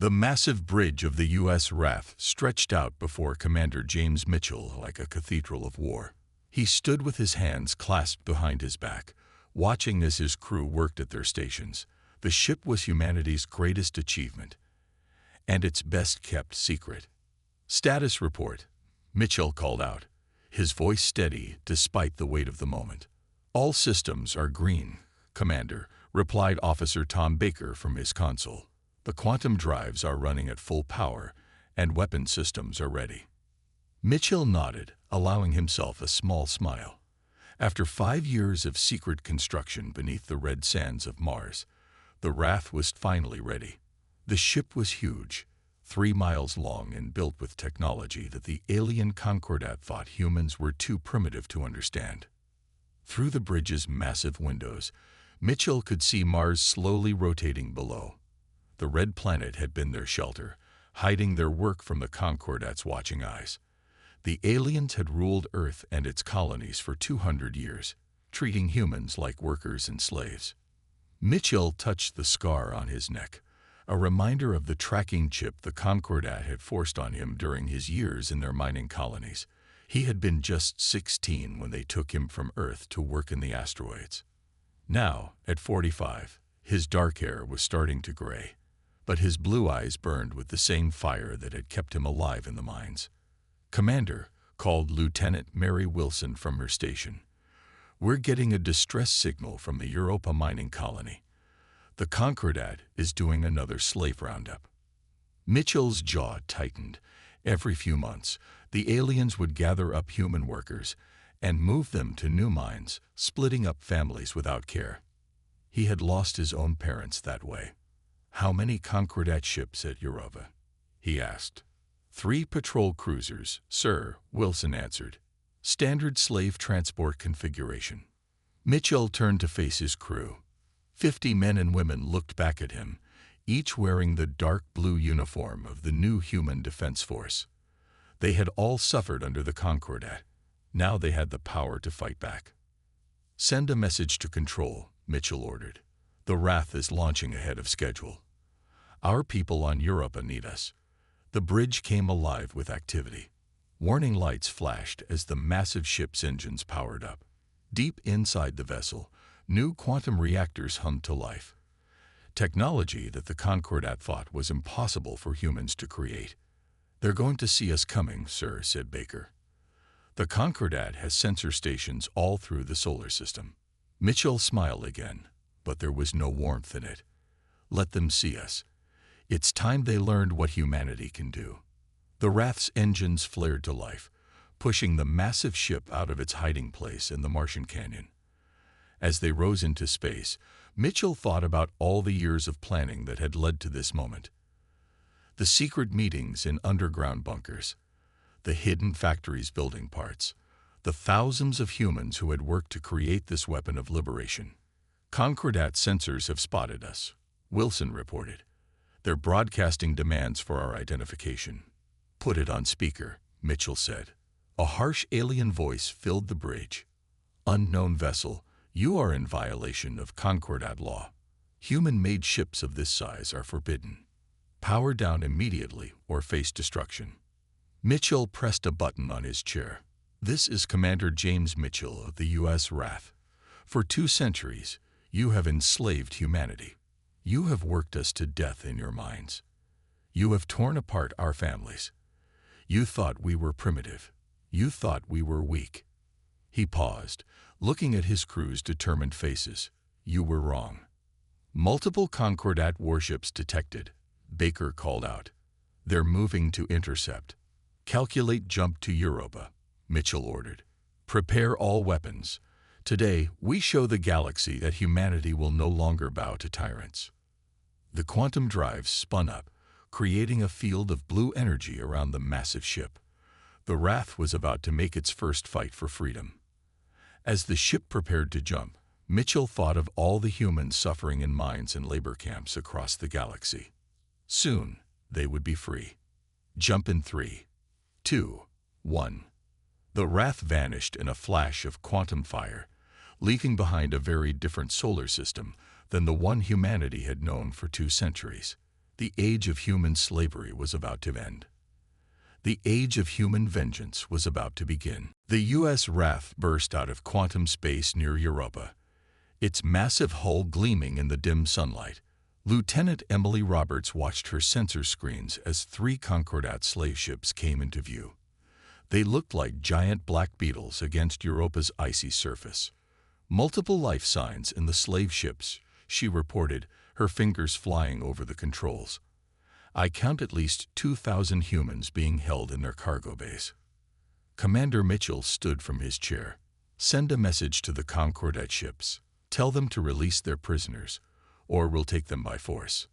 The massive bridge of the U.S. RAF stretched out before Commander James Mitchell like a cathedral of war. He stood with his hands clasped behind his back, watching as his crew worked at their stations. The ship was humanity's greatest achievement, and its best-kept secret. "Status report," Mitchell called out, his voice steady despite the weight of the moment. "All systems are green, Commander," replied Officer Tom Baker from his console. "The quantum drives are running at full power, and weapon systems are ready." Mitchell nodded, allowing himself a small smile. After 5 years of secret construction beneath the red sands of Mars, the RAF was finally ready. The ship was huge, 3 miles long and built with technology that the alien Concordat thought humans were too primitive to understand. Through the bridge's massive windows, Mitchell could see Mars slowly rotating below. The red planet had been their shelter, hiding their work from the Concordat's watching eyes. The aliens had ruled Earth and its colonies for 200 years, treating humans like workers and slaves. Mitchell touched the scar on his neck, a reminder of the tracking chip the Concordat had forced on him during his years in their mining colonies. He had been just 16 when they took him from Earth to work in the asteroids. Now, at 45, his dark hair was starting to gray, but his blue eyes burned with the same fire that had kept him alive in the mines. "Commander," called Lieutenant Mary Wilson from her station, "we're getting a distress signal from the Europa mining colony. The Concordat is doing another slave roundup." Mitchell's jaw tightened. Every few months, the aliens would gather up human workers and move them to new mines, splitting up families without care. He had lost his own parents that way. "How many Concordat ships at Europa?" he asked. "3 patrol cruisers, sir," Wilson answered. "Standard slave transport configuration." Mitchell turned to face his crew. 50 men and women looked back at him, each wearing the dark blue uniform of the new Human Defense Force. They had all suffered under the Concordat. Now they had the power to fight back. "Send a message to Control," Mitchell ordered. "The Wrath is launching ahead of schedule. Our people on Europa need us." The bridge came alive with activity. Warning lights flashed as the massive ship's engines powered up. Deep inside the vessel, new quantum reactors hummed to life. Technology that the Concordat thought was impossible for humans to create. "They're going to see us coming, sir," said Baker. "The Concordat has sensor stations all through the solar system." Mitchell smiled again, but there was no warmth in it. "Let them see us. It's time they learned what humanity can do." The Wrath's engines flared to life, pushing the massive ship out of its hiding place in the Martian canyon. As they rose into space, Mitchell thought about all the years of planning that had led to this moment. The secret meetings in underground bunkers, the hidden factories building parts, the thousands of humans who had worked to create this weapon of liberation. "Concordat sensors have spotted us," Wilson reported. "They're broadcasting demands for our identification." "Put it on speaker," Mitchell said. A harsh alien voice filled the bridge. "Unknown vessel, you are in violation of Concordat law. Human-made ships of this size are forbidden. Power down immediately or face destruction." Mitchell pressed a button on his chair. "This is Commander James Mitchell of the U.S. RAF. For 2 centuries, you have enslaved humanity. You have worked us to death in your minds. You have torn apart our families. You thought we were primitive. You thought we were weak." He paused, looking at his crew's determined faces. "You were wrong." "Multiple Concordat warships detected," Baker called out. "They're moving to intercept." "Calculate jump to Europa," Mitchell ordered. "Prepare all weapons. Today, we show the galaxy that humanity will no longer bow to tyrants." The quantum drives spun up, creating a field of blue energy around the massive ship. The Wrath was about to make its first fight for freedom. As the ship prepared to jump, Mitchell thought of all the humans suffering in mines and labor camps across the galaxy. Soon, they would be free. "Jump in 3, 2, 1. The Wrath vanished in a flash of quantum fire, leaving behind a very different solar system than the one humanity had known for 2 centuries. The age of human slavery was about to end. The age of human vengeance was about to begin. The U.S. RAF burst out of quantum space near Europa, its massive hull gleaming in the dim sunlight. Lieutenant Emily Roberts watched her sensor screens as 3 Concordat slave ships came into view. They looked like giant black beetles against Europa's icy surface. Multiple life signs in the slave ships, she reported, her fingers flying over the controls. I count at least 2,000 humans being held in their cargo bays. Commander Mitchell stood from his chair. Send a message to the Concordat ships. Tell them to release their prisoners, or we'll take them by force.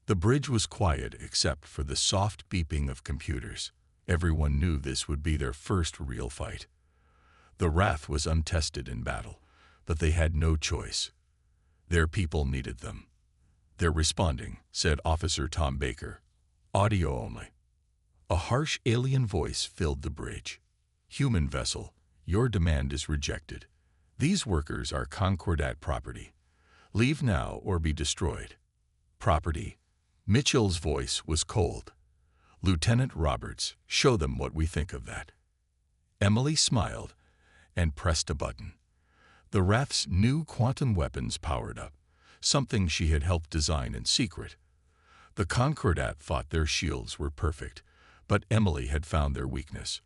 The bridge was quiet except for the soft beeping of computers. Everyone knew this would be their first real fight. The RAF was untested in battle, but they had no choice. Their people needed them. They're responding, said Officer Tom Baker. Audio only. A harsh alien voice filled the bridge. Human vessel, your demand is rejected. These workers are Concordat property. Leave now or be destroyed. Property. Mitchell's voice was cold. Lieutenant Roberts, show them what we think of that. Emily smiled and pressed a button. The RAF's new quantum weapons powered up, something she had helped design in secret. The Concordat thought their shields were perfect, but Emily had found their weakness.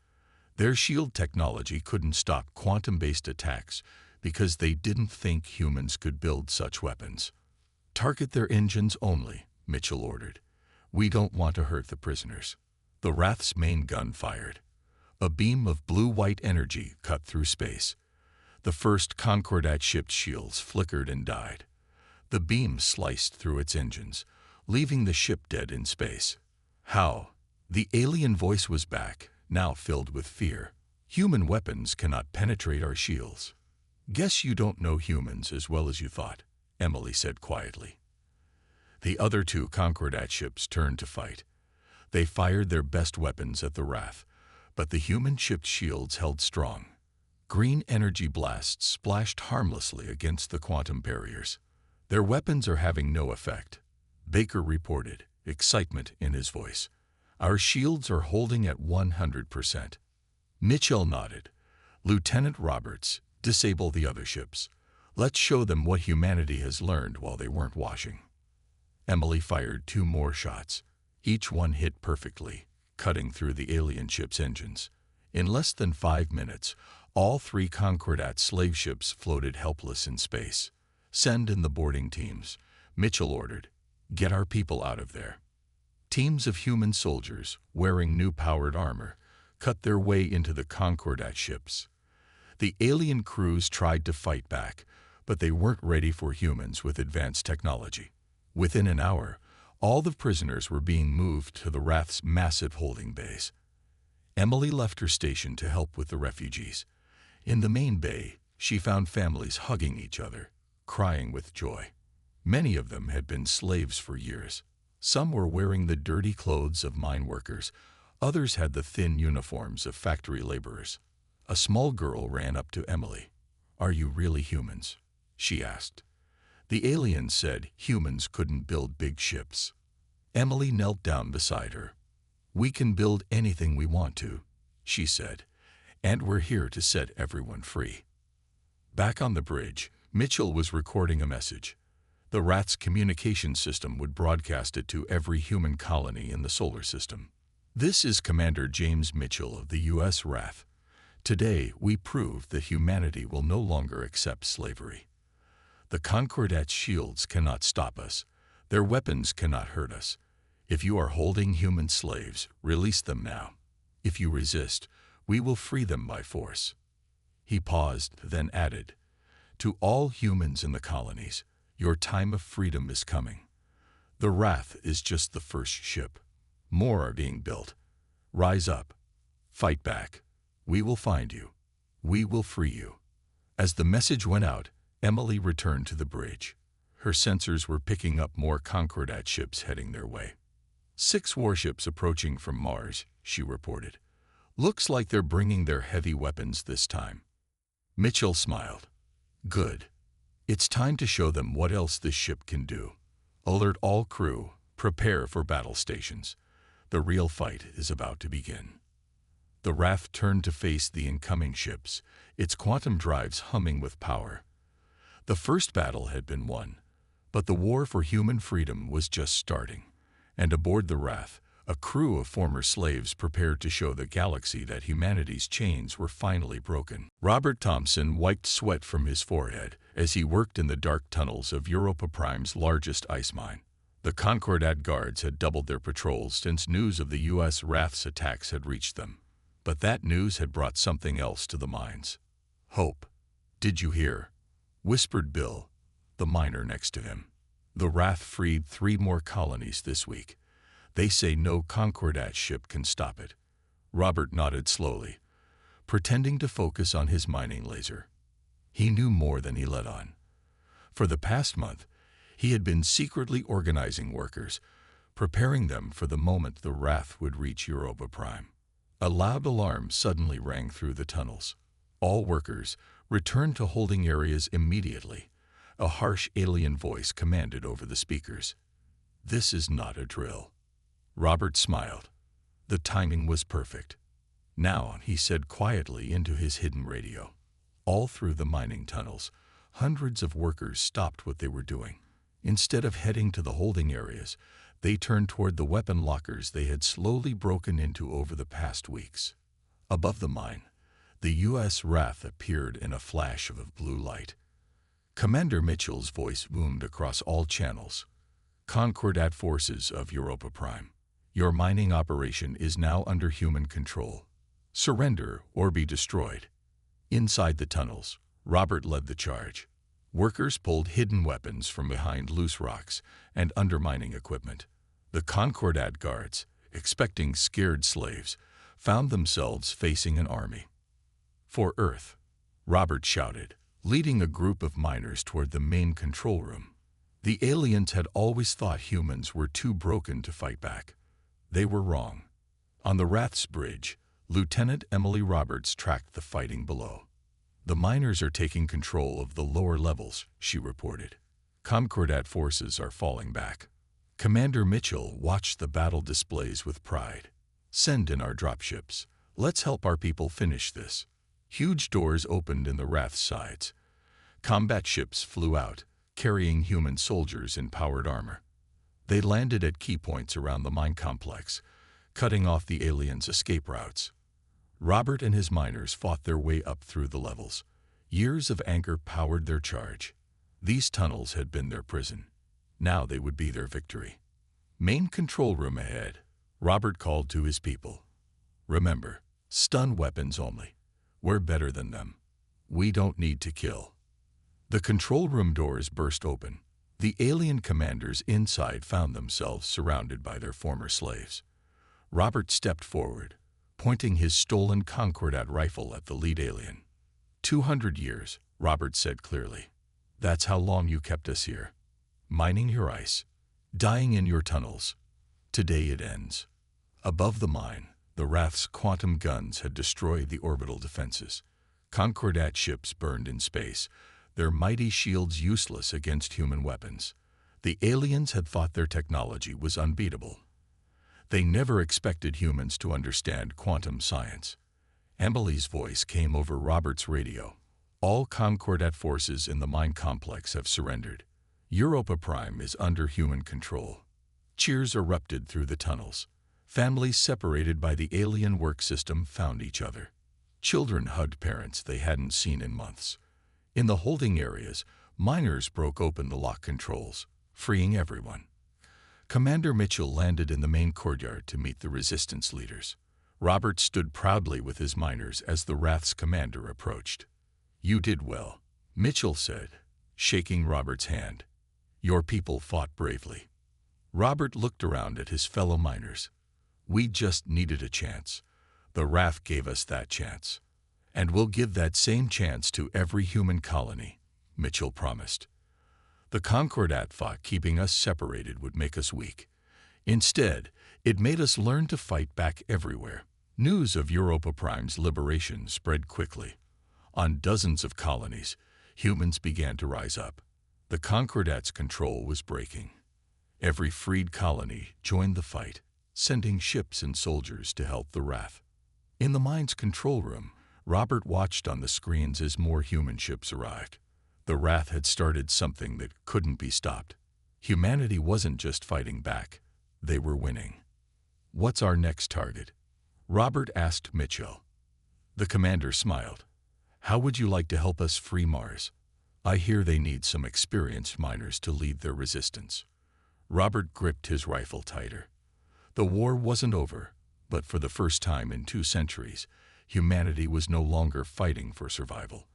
Their shield technology couldn't stop quantum-based attacks because they didn't think humans could build such weapons. Target their engines only, Mitchell ordered. We don't want to hurt the prisoners. The RAF's main gun fired. A beam of blue-white energy cut through space. The first Concordat ship's shields flickered and died. The beam sliced through its engines, leaving the ship dead in space. How? The alien voice was back, now filled with fear. Human weapons cannot penetrate our shields. Guess you don't know humans as well as you thought, Emily said quietly. The other 2 Concordat ships turned to fight. They fired their best weapons at the RAF, but the human ship's shields held strong. Green energy blasts splashed harmlessly against the quantum barriers. Their weapons are having no effect, Baker reported, excitement in his voice. Our shields are holding at 100%. Mitchell nodded. Lieutenant Roberts, disable the other ships. Let's show them what humanity has learned while they weren't watching. Emily fired 2 more shots. Each one hit perfectly, cutting through the alien ship's engines. In less than 5 minutes, all 3 Concordat slave ships floated helpless in space. Send in the boarding teams, Mitchell ordered. Get our people out of there. Teams of human soldiers, wearing new powered armor, cut their way into the Concordat ships. The alien crews tried to fight back, but they weren't ready for humans with advanced technology. Within an hour, all the prisoners were being moved to the RAF's massive holding bays. Emily left her station to help with the refugees. In the main bay, she found families hugging each other, crying with joy. Many of them had been slaves for years. Some were wearing the dirty clothes of mine workers. Others had the thin uniforms of factory laborers. A small girl ran up to Emily. "Are you really humans?" she asked. The aliens said humans couldn't build big ships. Emily knelt down beside her. "We can build anything we want to," she said, "and we're here to set everyone free." Back on the bridge, Mitchell was recording a message. The RAT's communication system would broadcast it to every human colony in the solar system. "This is Commander James Mitchell of the U.S. RAF. Today, we prove that humanity will no longer accept slavery. The Concordat shields cannot stop us. Their weapons cannot hurt us. If you are holding human slaves, release them now. If you resist, we will free them by force." He paused, then added, "To all humans in the colonies, your time of freedom is coming. The Wrath is just the first ship. More are being built. Rise up. Fight back. We will find you. We will free you." As the message went out, Emily returned to the bridge. Her sensors were picking up more Concordat ships heading their way. 6 warships approaching from Mars, she reported. "Looks like they're bringing their heavy weapons this time." Mitchell smiled. "Good. It's time to show them what else this ship can do. Alert all crew. Prepare for battle stations. The real fight is about to begin. The Wrath turned to face the incoming ships, its quantum drives humming with power. The first battle had been won, but the war for human freedom was just starting. And aboard the Wrath, a crew of former slaves prepared to show the galaxy that humanity's chains were finally broken. Robert Thompson wiped sweat from his forehead as he worked in the dark tunnels of Europa Prime's largest ice mine. The Concordat guards had doubled their patrols since news of the U.S. Wrath's attacks had reached them. But that news had brought something else to the mines. Hope. "Did you hear?" whispered Bill, the miner next to him. "The Wrath freed 3 more colonies this week. They say no Concordat ship can stop it." Robert nodded slowly, pretending to focus on his mining laser. He knew more than he let on. For the past month, he had been secretly organizing workers, preparing them for the moment the Wrath would reach Europa Prime. A loud alarm suddenly rang through the tunnels. All workers, return to holding areas immediately. A harsh alien voice commanded over the speakers. "This is not a drill." Robert smiled. The timing was perfect. "Now," he said quietly into his hidden radio. All through the mining tunnels, hundreds of workers stopped what they were doing. Instead of heading to the holding areas, they turned toward the weapon lockers they had slowly broken into over the past weeks. Above the mine, the U.S. Wrath appeared in a flash of blue light. Commander Mitchell's voice boomed across all channels. "Concordat forces of Europa Prime. Your mining operation is now under human control. Surrender or be destroyed." Inside the tunnels, Robert led the charge. Workers pulled hidden weapons from behind loose rocks and undermining equipment. The Concordat guards, expecting scared slaves, found themselves facing an army. "For Earth," Robert shouted, leading a group of miners toward the main control room. The aliens had always thought humans were too broken to fight back. They were wrong. On the Wrath's bridge, Lieutenant Emily Roberts tracked the fighting below. "The miners are taking control of the lower levels," she reported. "Concordat forces are falling back." Commander Mitchell watched the battle displays with pride. "Send in our dropships. Let's help our people finish this." Huge doors opened in the Wrath's sides. Combat ships flew out, carrying human soldiers in powered armor. They landed at key points around the mine complex, cutting off the aliens' escape routes. Robert and his miners fought their way up through the levels. Years of anger powered their charge. These tunnels had been their prison. Now they would be their victory. "Main control room ahead," Robert called to his people. "Remember, stun weapons only. We're better than them. We don't need to kill." The control room doors burst open. The alien commanders inside found themselves surrounded by their former slaves. Robert stepped forward, pointing his stolen Concordat rifle at the lead alien. 200 years, Robert said clearly. "That's how long you kept us here. Mining your ice, dying in your tunnels. Today it ends." Above the mine, the Wrath's quantum guns had destroyed the orbital defenses. Concordat ships burned in space, their mighty shields useless against human weapons. The aliens had thought their technology was unbeatable. They never expected humans to understand quantum science. Emily's voice came over Robert's radio. "All Concordat forces in the mine complex have surrendered. Europa Prime is under human control." Cheers erupted through the tunnels. Families separated by the alien work system found each other. Children hugged parents they hadn't seen in months. In the holding areas, miners broke open the lock controls, freeing everyone. Commander Mitchell landed in the main courtyard to meet the resistance leaders. Robert stood proudly with his miners as the Wrath's commander approached. "You did well," Mitchell said, shaking Robert's hand. "Your people fought bravely." Robert looked around at his fellow miners. "We just needed a chance. The Wrath gave us that chance. And we'll give that same chance to every human colony," Mitchell promised. "The Concordat thought keeping us separated would make us weak. Instead, it made us learn to fight back everywhere." News of Europa Prime's liberation spread quickly. On dozens of colonies, humans began to rise up. The Concordat's control was breaking. Every freed colony joined the fight, sending ships and soldiers to help the Wrath. In the mine's control room, Robert watched on the screens as more human ships arrived. The Wrath had started something that couldn't be stopped. Humanity wasn't just fighting back, they were winning. "What's our next target?" Robert asked Mitchell. The commander smiled. "How would you like to help us free Mars? I hear they need some experienced miners to lead their resistance." Robert gripped his rifle tighter. The war wasn't over, but for the first time in 2 centuries, humanity was no longer fighting for survival.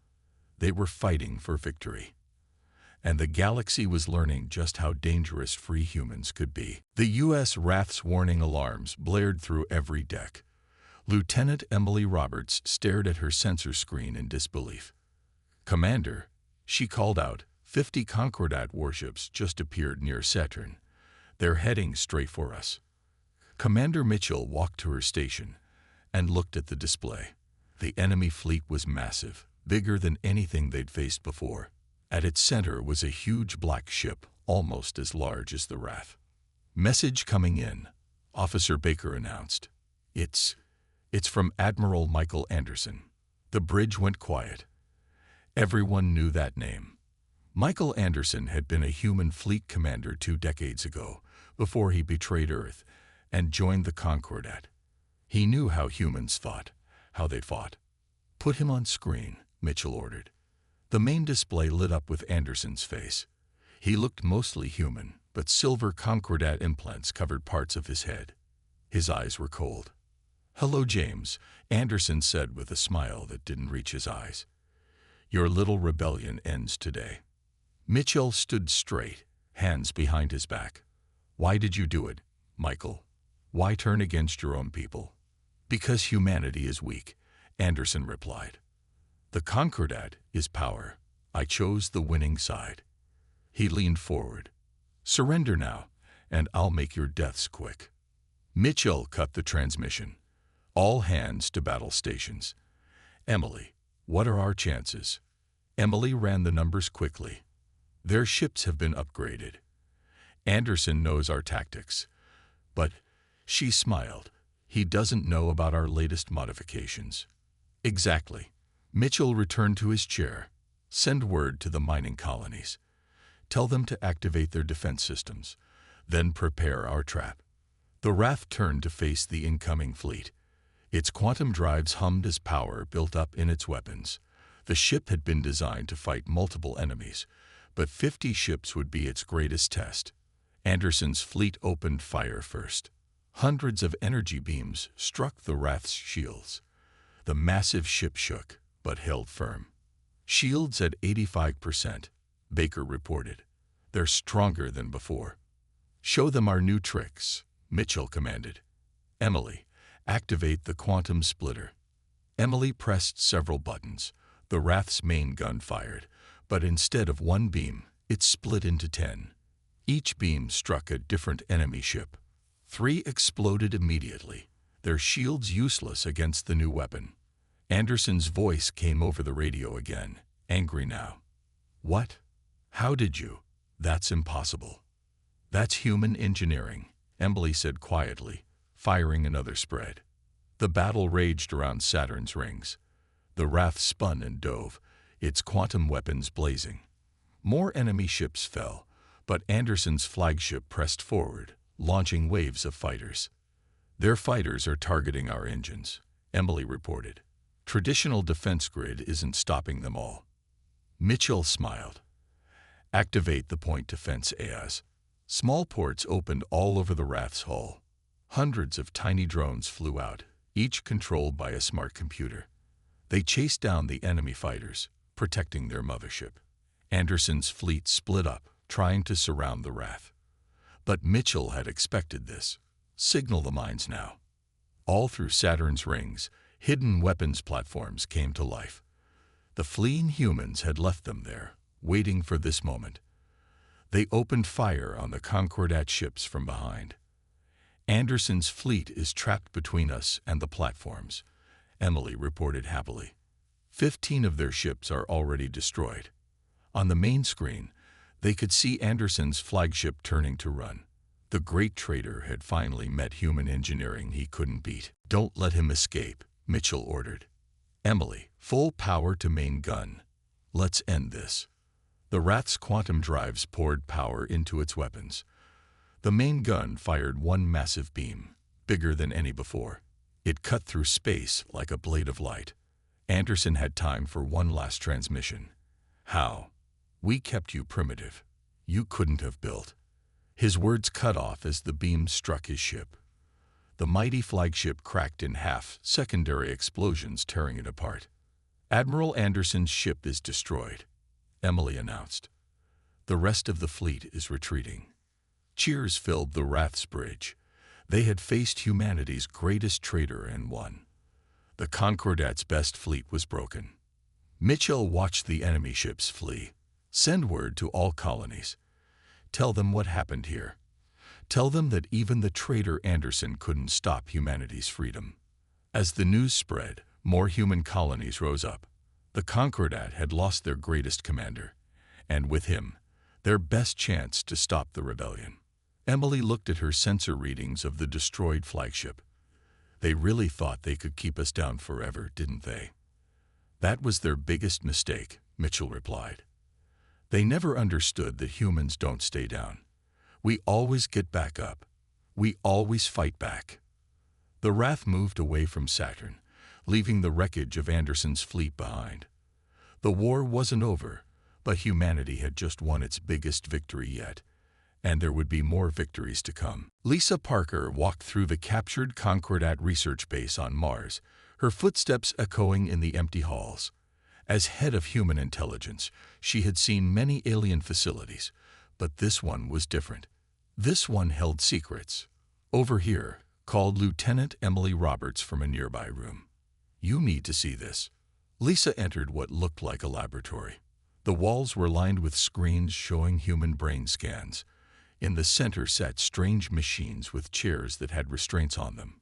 They were fighting for victory. And the galaxy was learning just how dangerous free humans could be. The U.S. Wrath's warning alarms blared through every deck. Lieutenant Emily Roberts stared at her sensor screen in disbelief. "Commander," she called out, 50 Concordat warships just appeared near Saturn. "They're heading straight for us." Commander Mitchell walked to her station and looked at the display. The enemy fleet was massive, bigger than anything they'd faced before. At its center was a huge black ship, almost as large as the Wrath. "Message coming in," Officer Baker announced. It's from Admiral Michael Anderson." The bridge went quiet. Everyone knew that name. Michael Anderson had been a human fleet commander 2 decades ago, before he betrayed Earth and joined the Concordat. He knew how humans fought, how they fought. "Put him on screen," Mitchell ordered. The main display lit up with Anderson's face. He looked mostly human, but silver Concordat implants covered parts of his head. His eyes were cold. "Hello, James," Anderson said with a smile that didn't reach his eyes. "Your little rebellion ends today." Mitchell stood straight, hands behind his back. "Why did you do it, Michael? Why turn against your own people?" "Because humanity is weak," Anderson replied. "The Concordat is power. I chose the winning side." He leaned forward. "Surrender now, and I'll make your deaths quick." Mitchell cut the transmission. "All hands to battle stations. Emily, what are our chances?" Emily ran the numbers quickly. "Their ships have been upgraded. Anderson knows our tactics. But," she smiled, "he doesn't know about our latest modifications." "Exactly." Mitchell returned to his chair. "Send word to the mining colonies. Tell them to activate their defense systems. Then prepare our trap." The Wrath turned to face the incoming fleet. Its quantum drives hummed as power built up in its weapons. The ship had been designed to fight multiple enemies, but 50 ships would be its greatest test. Anderson's fleet opened fire first. Hundreds of energy beams struck the Wrath's shields. The massive ship shook, but held firm. "Shields at 85%, Baker reported. "They're stronger than before." "Show them our new tricks," Mitchell commanded. "Emily, activate the quantum splitter." Emily pressed several buttons. The Wrath's main gun fired, but instead of one beam, it split into 10. Each beam struck a different enemy ship. 3 exploded immediately, their shields useless against the new weapon. Anderson's voice came over the radio again, angry now. "What? How did you? That's impossible." "That's human engineering," Emily said quietly, firing another spread. The battle raged around Saturn's rings. The Wrath spun and dove, its quantum weapons blazing. More enemy ships fell, but Anderson's flagship pressed forward, launching waves of fighters. "Their fighters are targeting our engines," Emily reported. "Traditional defense grid isn't stopping them all." Mitchell smiled. "Activate the point defense AIs." Small ports opened all over the Wrath's hull. Hundreds of tiny drones flew out, each controlled by a smart computer. They chased down the enemy fighters, protecting their mothership. Anderson's fleet split up, trying to surround the Wrath. But Mitchell had expected this. "Signal the mines now." All through Saturn's rings, hidden weapons platforms came to life. The fleeing humans had left them there, waiting for this moment. They opened fire on the Concordat ships from behind. "Anderson's fleet is trapped between us and the platforms," Emily reported happily. 15 of their ships are already destroyed. On the main screen, they could see Anderson's flagship turning to run. The great traitor had finally met human engineering he couldn't beat. "Don't let him escape," Mitchell ordered. "Emily, full power to main gun. Let's end this." The Wrath's quantum drives poured power into its weapons. The main gun fired one massive beam, bigger than any before. It cut through space like a blade of light. Anderson had time for one last transmission. "How? We kept you primitive. You couldn't have built." His words cut off as the beam struck his ship. The mighty flagship cracked in half, secondary explosions tearing it apart. "Admiral Anderson's ship is destroyed," Emily announced. "The rest of the fleet is retreating." Cheers filled the Wrath's bridge. They had faced humanity's greatest traitor and won. The Concordat's best fleet was broken. Mitchell watched the enemy ships flee. "Send word to all colonies. Tell them what happened here. Tell them that even the traitor Anderson couldn't stop humanity's freedom." As the news spread, more human colonies rose up. The Concordat had lost their greatest commander, and with him, their best chance to stop the rebellion. Emily looked at her sensor readings of the destroyed flagship. "They really thought they could keep us down forever, didn't they?" "That was their biggest mistake," Mitchell replied. "They never understood that humans don't stay down. We always get back up. We always fight back." The Wrath moved away from Saturn, leaving the wreckage of Anderson's fleet behind. The war wasn't over, but humanity had just won its biggest victory yet, and there would be more victories to come. Lisa Parker walked through the captured Concordat research base on Mars, her footsteps echoing in the empty halls. As head of human intelligence, she had seen many alien facilities, but this one was different. This one held secrets. "Over here," called Lieutenant Emily Roberts from a nearby room. "You need to see this." Lisa entered what looked like a laboratory. The walls were lined with screens showing human brain scans. In the center sat strange machines with chairs that had restraints on them.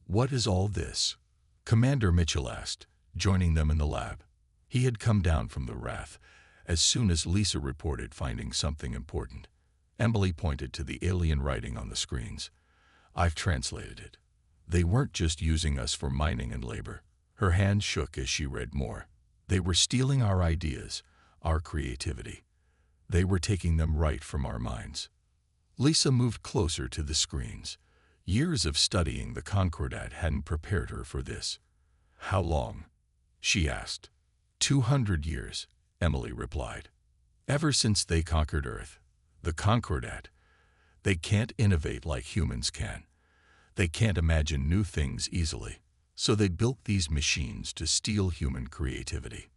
"What is all this?" Commander Mitchell asked, joining them in the lab. He had come down from the Wrath as soon as Lisa reported finding something important. Emily pointed to the alien writing on the screens. "I've translated it. They weren't just using us for mining and labor." Her hand shook as she read more. "They were stealing our ideas, our creativity. They were taking them right from our minds." Lisa moved closer to the screens. Years of studying the Concordat hadn't prepared her for this. "How long?" she asked. 200 years, Emily replied. "Ever since they conquered Earth. The Concordat. They can't innovate like humans can. They can't imagine new things easily. So they built these machines to steal human creativity."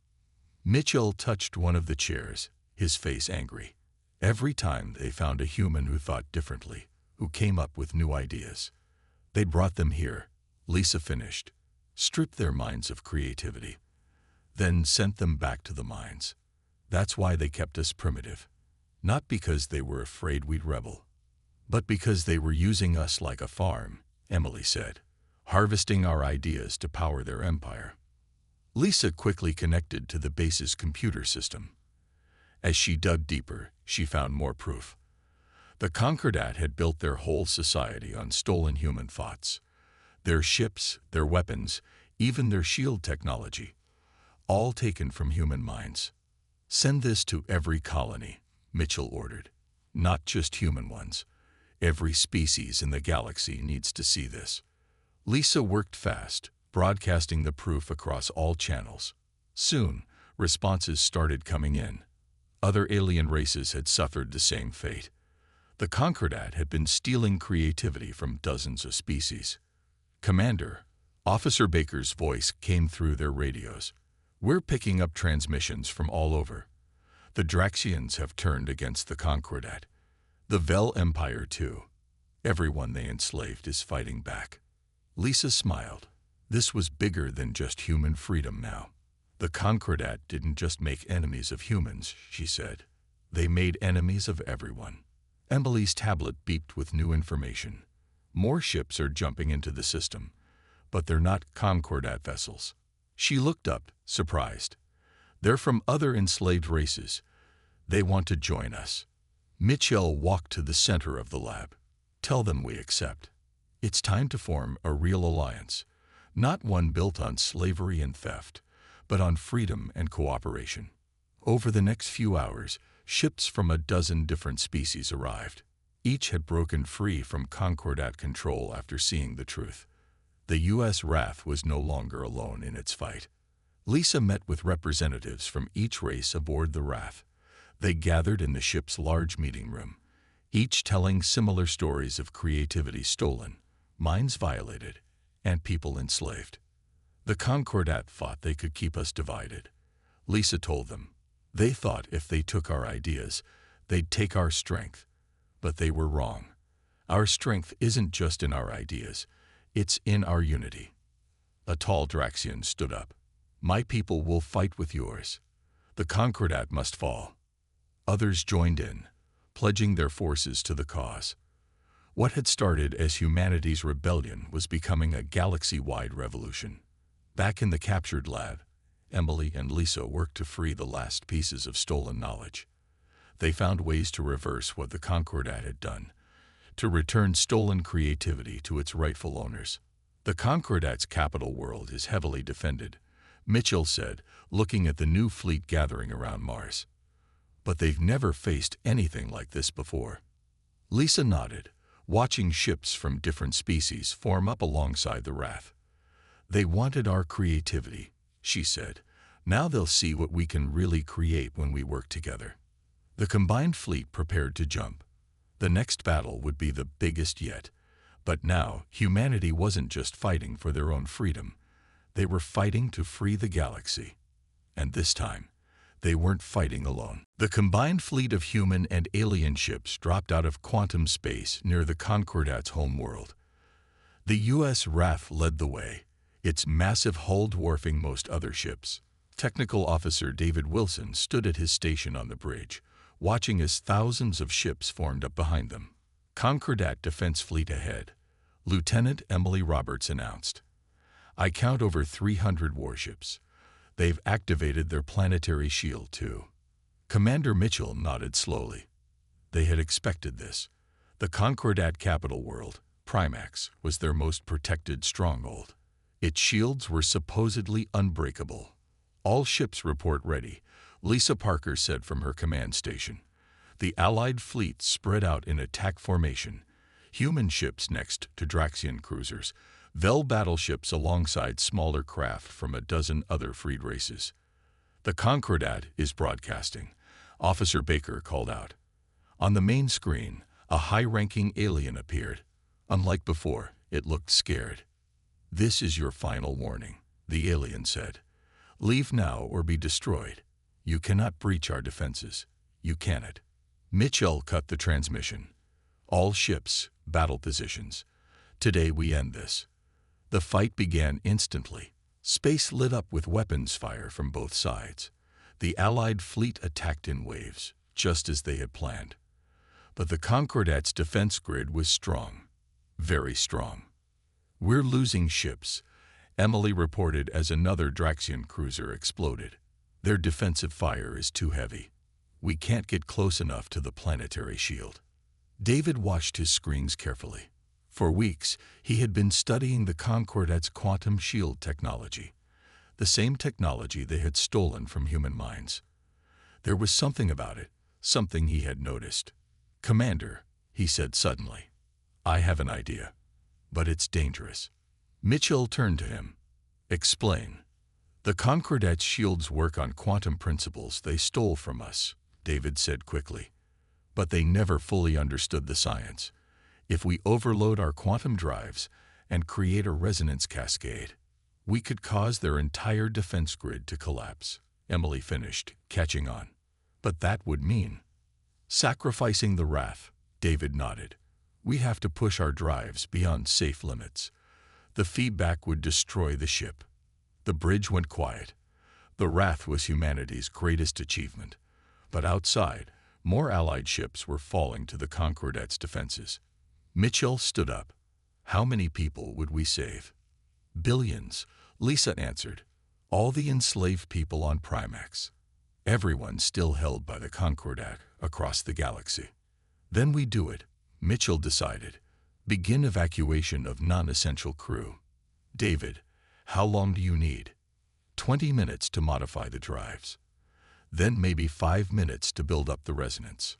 Mitchell touched one of the chairs, his face angry. "Every time they found a human who thought differently, who came up with new ideas, they brought them here," Lisa finished, "stripped their minds of creativity, then sent them back to the mines. That's why they kept us primitive. Not because they were afraid we'd rebel, but because they were using us like a farm," Emily said, "harvesting our ideas to power their empire." Lisa quickly connected to the base's computer system. As she dug deeper, she found more proof. The Concordat had built their whole society on stolen human thoughts. Their ships, their weapons, even their shield technology, all taken from human minds. "Send this to every colony," Mitchell ordered. "Not just human ones. Every species in the galaxy needs to see this." Lisa worked fast, broadcasting the proof across all channels. Soon, responses started coming in. Other alien races had suffered the same fate. The Concordat had been stealing creativity from dozens of species. "Commander," Officer Baker's voice came through their radios. "We're picking up transmissions from all over. The Draxians have turned against the Concordat. The Vel Empire, too. Everyone they enslaved is fighting back." Lisa smiled. This was bigger than just human freedom now. "The Concordat didn't just make enemies of humans," she said. "They made enemies of everyone." Emily's tablet beeped with new information. "More ships are jumping into the system, but they're not Concordat vessels." She looked up, surprised. "They're from other enslaved races. They want to join us." Mitchell walked to the center of the lab. Tell them we accept. It's time to form a real alliance, not one built on slavery and theft, but on freedom and cooperation. Over the next few hours, ships from a dozen different species arrived. Each had broken free from Concordat control after seeing the truth. The U.S. RAF was no longer alone in its fight. Lisa met with representatives from each race aboard the RAF. They gathered in the ship's large meeting room, each telling similar stories of creativity stolen, minds violated, and people enslaved. The Concordat thought they could keep us divided. Lisa told them. They thought if they took our ideas, they'd take our strength. But they were wrong. Our strength isn't just in our ideas, it's in our unity. A tall Draxian stood up. My people will fight with yours. The Concordat must fall. Others joined in, pledging their forces to the cause. What had started as humanity's rebellion was becoming a galaxy-wide revolution. Back in the captured lab, Emily and Lisa worked to free the last pieces of stolen knowledge. They found ways to reverse what the Concordat had done, to return stolen creativity to its rightful owners. The Concordat's capital world is heavily defended, Mitchell said, looking at the new fleet gathering around Mars. But they've never faced anything like this before. Lisa nodded, watching ships from different species form up alongside the RAF. They wanted our creativity, she said. Now they'll see what we can really create when we work together. The combined fleet prepared to jump. The next battle would be the biggest yet. But now, humanity wasn't just fighting for their own freedom. They were fighting to free the galaxy. And this time, they weren't fighting alone. The combined fleet of human and alien ships dropped out of quantum space near the Concordat's home world. The U.S. RAF led the way, its massive hull dwarfing most other ships. Technical Officer David Wilson stood at his station on the bridge, watching as thousands of ships formed up behind them. Concordat Defense Fleet ahead, Lieutenant Emily Roberts announced. I count over 300 warships. They've activated their planetary shield, too. Commander Mitchell nodded slowly. They had expected this. The Concordat capital world, Primax, was their most protected stronghold. Its shields were supposedly unbreakable. All ships report ready, Lisa Parker said from her command station. The Allied fleet spread out in attack formation, human ships next to Draxian cruisers, Vel battleships alongside smaller craft from a dozen other freed races. The Concordat is broadcasting, Officer Baker called out. On the main screen, a high-ranking alien appeared. Unlike before, it looked scared. This is your final warning, the alien said. Leave now or be destroyed. You cannot breach our defenses. You cannot. Mitchell cut the transmission. All ships, battle positions. Today we end this. The fight began instantly. Space lit up with weapons fire from both sides. The Allied fleet attacked in waves, just as they had planned. But the Concordat's defense grid was strong. Very strong. We're losing ships, Emily reported as another Draxian cruiser exploded. Their defensive fire is too heavy. We can't get close enough to the planetary shield. David watched his screens carefully. For weeks, he had been studying the Concordat's quantum shield technology, the same technology they had stolen from human minds. There was something about it, something he had noticed. Commander, he said suddenly, I have an idea, but it's dangerous. Mitchell turned to him. Explain. The Concordat's shields work on quantum principles they stole from us, David said quickly. But they never fully understood the science. If we overload our quantum drives and create a resonance cascade, we could cause their entire defense grid to collapse, Emily finished, catching on. But that would mean sacrificing the RAF, David nodded. We have to push our drives beyond safe limits. The feedback would destroy the ship. The bridge went quiet. The RAF was humanity's greatest achievement. But outside, more Allied ships were falling to the Concordat's defenses. Mitchell stood up. How many people would we save? Billions, Lisa answered. All the enslaved people on Primax. Everyone still held by the Concordat across the galaxy. Then we do it, Mitchell decided. Begin evacuation of non-essential crew. David, how long do you need? 20 minutes to modify the drives. Then maybe 5 minutes to build up the resonance.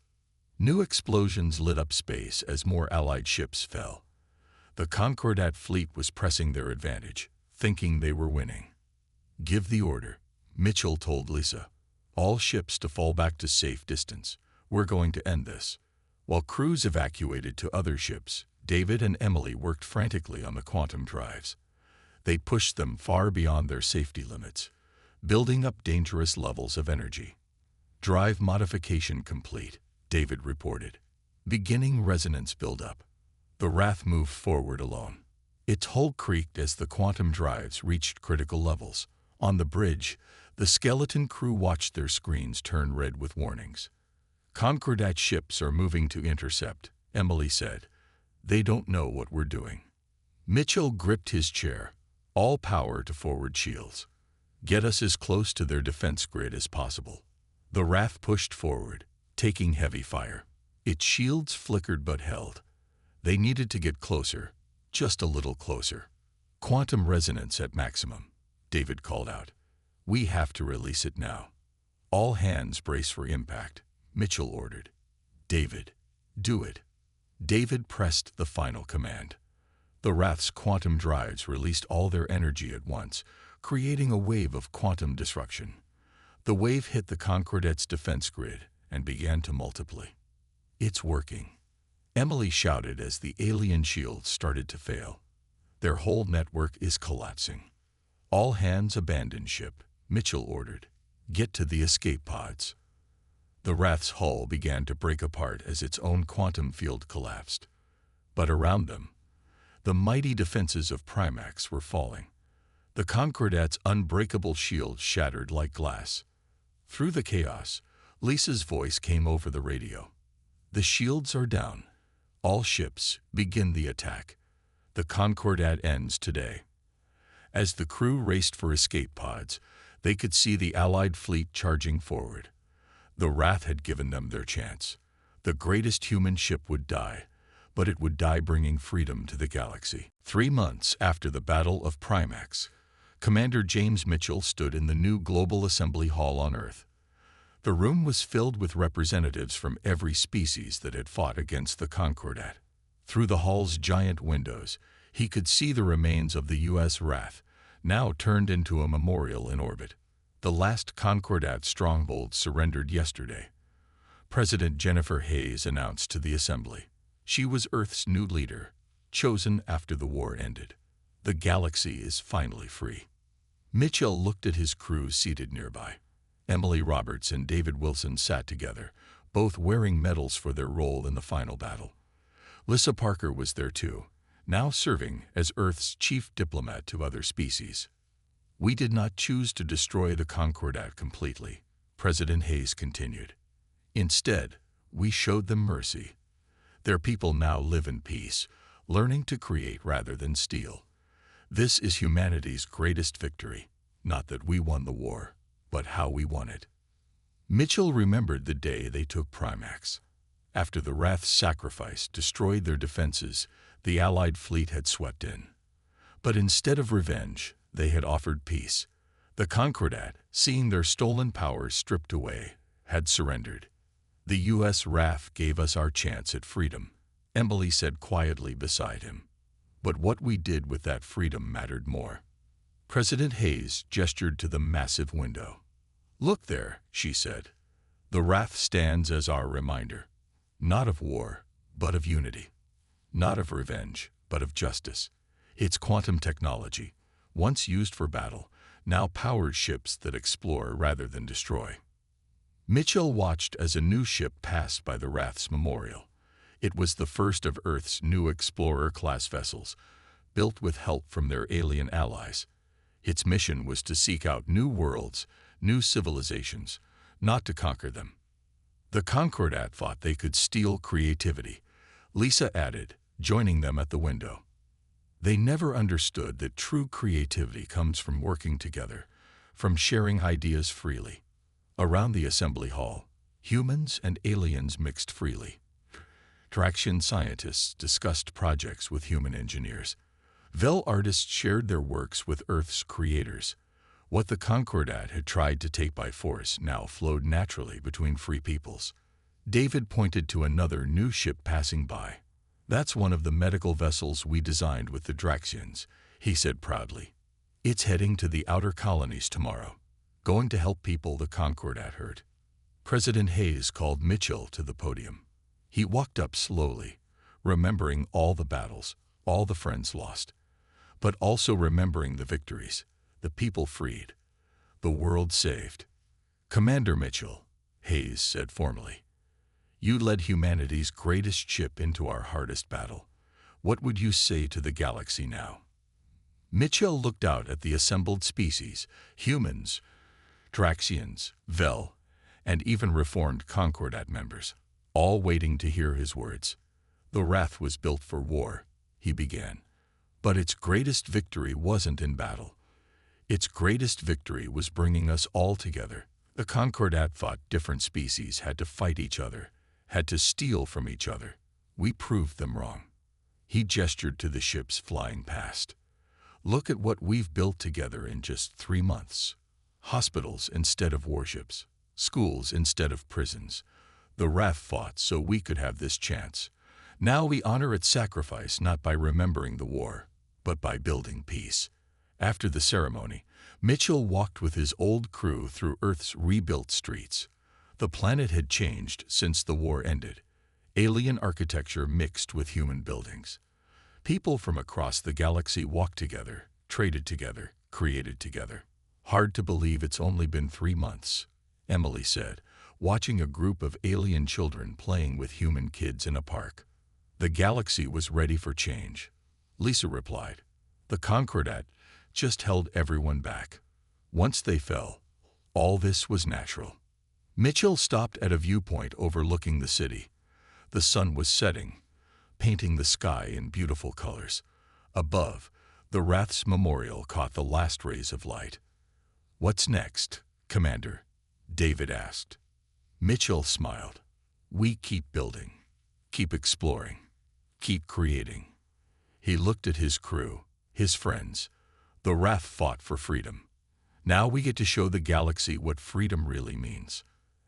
New explosions lit up space as more Allied ships fell. The Concordat fleet was pressing their advantage, thinking they were winning. Give the order, Mitchell told Lisa. All ships to fall back to safe distance. We're going to end this. While crews evacuated to other ships, David and Emily worked frantically on the quantum drives. They pushed them far beyond their safety limits, building up dangerous levels of energy. Drive modification complete, David reported. Beginning resonance buildup. The Wrath moved forward alone. Its hull creaked as the quantum drives reached critical levels. On the bridge, the skeleton crew watched their screens turn red with warnings. Concordat ships are moving to intercept, Emily said. They don't know what we're doing. Mitchell gripped his chair. All power to forward shields. Get us as close to their defense grid as possible. The Wrath pushed forward, taking heavy fire. Its shields flickered but held. They needed to get closer, just a little closer. Quantum resonance at maximum, David called out. We have to release it now. All hands brace for impact, Mitchell ordered. David, do it. David pressed the final command. The Wrath's quantum drives released all their energy at once, creating a wave of quantum disruption. The wave hit the Concordat's defense grid and began to multiply. It's working, Emily shouted as the alien shields started to fail. Their whole network is collapsing. All hands abandon ship, Mitchell ordered. Get to the escape pods. The Wrath's hull began to break apart as its own quantum field collapsed. But around them, the mighty defenses of Primax were falling. The Concordat's unbreakable shield shattered like glass. Through the chaos, Lisa's voice came over the radio. The shields are down. All ships, begin the attack. The Concordat ends today. As the crew raced for escape pods, they could see the Allied fleet charging forward. The Wrath had given them their chance. The greatest human ship would die, but it would die bringing freedom to the galaxy. 3 months after the Battle of Primax, Commander James Mitchell stood in the new Global Assembly Hall on Earth. The room was filled with representatives from every species that had fought against the Concordat. Through the hall's giant windows, he could see the remains of the U.S. Wrath, now turned into a memorial in orbit. The last Concordat stronghold surrendered yesterday. President Jennifer Hayes announced to the Assembly. She was Earth's new leader, chosen after the war ended. The galaxy is finally free. Mitchell looked at his crew seated nearby. Emily Roberts and David Wilson sat together, both wearing medals for their role in the final battle. Lisa Parker was there too, now serving as Earth's chief diplomat to other species. We did not choose to destroy the Concordat completely, President Hayes continued. Instead, we showed them mercy. Their people now live in peace, learning to create rather than steal. This is humanity's greatest victory, not that we won the war, but how we won it. Mitchell remembered the day they took Primax. After the Wrath's sacrifice destroyed their defenses, the Allied fleet had swept in. But instead of revenge, they had offered peace. The Concordat, seeing their stolen powers stripped away, had surrendered. The U.S. Wrath gave us our chance at freedom, Emily said quietly beside him. But what we did with that freedom mattered more. President Hayes gestured to the massive window. Look there, she said. The Wrath stands as our reminder. Not of war, but of unity. Not of revenge, but of justice. Its quantum technology, once used for battle, now powers ships that explore rather than destroy. Mitchell watched as a new ship passed by the Wrath's memorial. It was the first of Earth's new Explorer-class vessels, built with help from their alien allies. Its mission was to seek out new worlds, new civilizations, not to conquer them. The Concordat thought they could steal creativity, Lisa added, joining them at the window. They never understood that true creativity comes from working together, from sharing ideas freely. Around the assembly hall, humans and aliens mixed freely. Draxian scientists discussed projects with human engineers. Vel artists shared their works with Earth's creators. What the Concordat had tried to take by force now flowed naturally between free peoples. David pointed to another new ship passing by. "That's one of the medical vessels we designed with the Draxians," he said proudly. "It's heading to the outer colonies tomorrow, going to help people the Concordat hurt." President Hayes called Mitchell to the podium. He walked up slowly, remembering all the battles, all the friends lost, but also remembering the victories, the people freed, the world saved. "Commander Mitchell," Hayes said formally, "you led humanity's greatest ship into our hardest battle. What would you say to the galaxy now?" Mitchell looked out at the assembled species, humans, Draxians, Vel, and even reformed Concordat members, all waiting to hear his words. "The Wrath was built for war," he began. "But its greatest victory wasn't in battle. Its greatest victory was bringing us all together. The Concordat thought different species had to fight each other, had to steal from each other. We proved them wrong." He gestured to the ships flying past. "Look at what we've built together in just 3 months. Hospitals instead of warships, schools instead of prisons. The Wrath fought so we could have this chance. Now we honor its sacrifice not by remembering the war, but by building peace." After the ceremony, Mitchell walked with his old crew through Earth's rebuilt streets. The planet had changed since the war ended. Alien architecture mixed with human buildings. People from across the galaxy walked together, traded together, created together. "Hard to believe it's only been 3 months," Emily said, watching a group of alien children playing with human kids in a park. "The galaxy was ready for change," Lisa replied. "The Concordat just held everyone back. Once they fell, all this was natural." Mitchell stopped at a viewpoint overlooking the city. The sun was setting, painting the sky in beautiful colors. Above, the Wrath's memorial caught the last rays of light. "What's next, Commander?" David asked. Mitchell smiled. "We keep building, keep exploring, keep creating." He looked at his crew, his friends. The Wrath fought for freedom. Now we get to show the galaxy what freedom really means.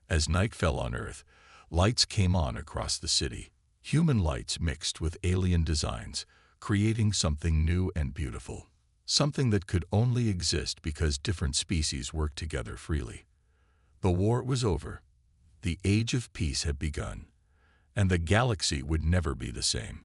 As night fell on Earth, lights came on across the city. Human lights mixed with alien designs, creating something new and beautiful. Something that could only exist because different species worked together freely. The war was over. The age of peace had begun. And the galaxy would never be the same.